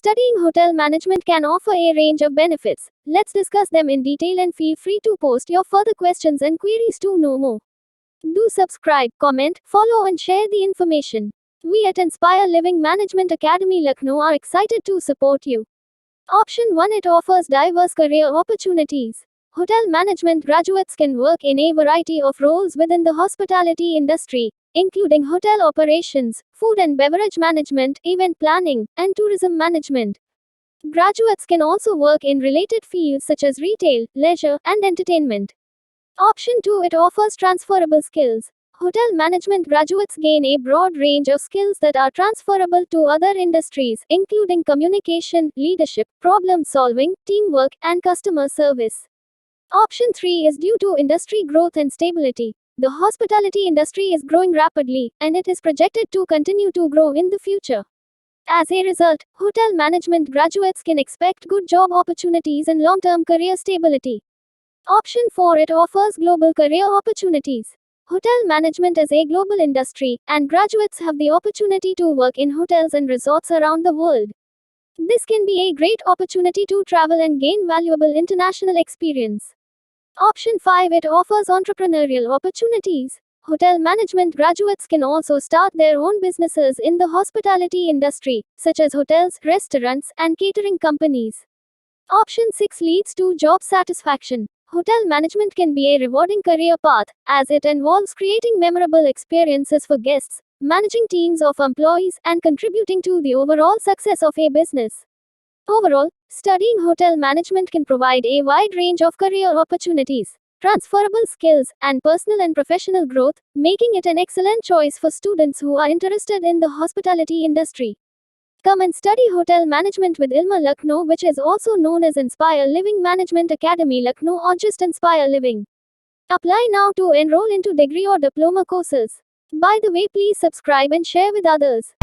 Studying hotel management can offer a range of benefits. Let's discuss them in detail and feel free to post your further questions and queries to know more. Do subscribe, comment, follow, and share the information. We at Inspire Living Management Academy Lucknow are excited to support you. Option 1. It offers diverse career opportunities. Hotel management graduates can work in a variety of roles within the hospitality industry, including hotel operations, food and beverage management, event planning, and tourism management. Graduates can also work in related fields such as retail, leisure, and entertainment. Option 2. It offers transferable skills. Hotel management graduates gain a broad range of skills that are transferable to other industries, including communication, leadership, problem solving, teamwork, and customer service. Option 3 is due to industry growth and stability. The hospitality industry is growing rapidly, and it is projected to continue to grow in the future. As a result, hotel management graduates can expect good job opportunities and long-term career stability. Option 4. It offers global career opportunities. Hotel management is a global industry, and graduates have the opportunity to work in hotels and resorts around the world. This can be a great opportunity to travel and gain valuable international experience. Option 5. It offers entrepreneurial opportunities. Hotel management graduates can also start their own businesses in the hospitality industry, such as hotels, restaurants, and catering companies. Option 6 leads to job satisfaction. Hotel management can be a rewarding career path, as it involves creating memorable experiences for guests, managing teams of employees, and contributing to the overall success of a business. Overall, studying hotel management can provide a wide range of career opportunities, transferable skills, and personal and professional growth, making it an excellent choice for students who are interested in the hospitality industry. Come and study hotel management with ILMA Lucknow, which is also known as Inspire Living Management Academy Lucknow or just Inspire Living. Apply now to enroll into degree or diploma courses. By the way, please subscribe and share with others.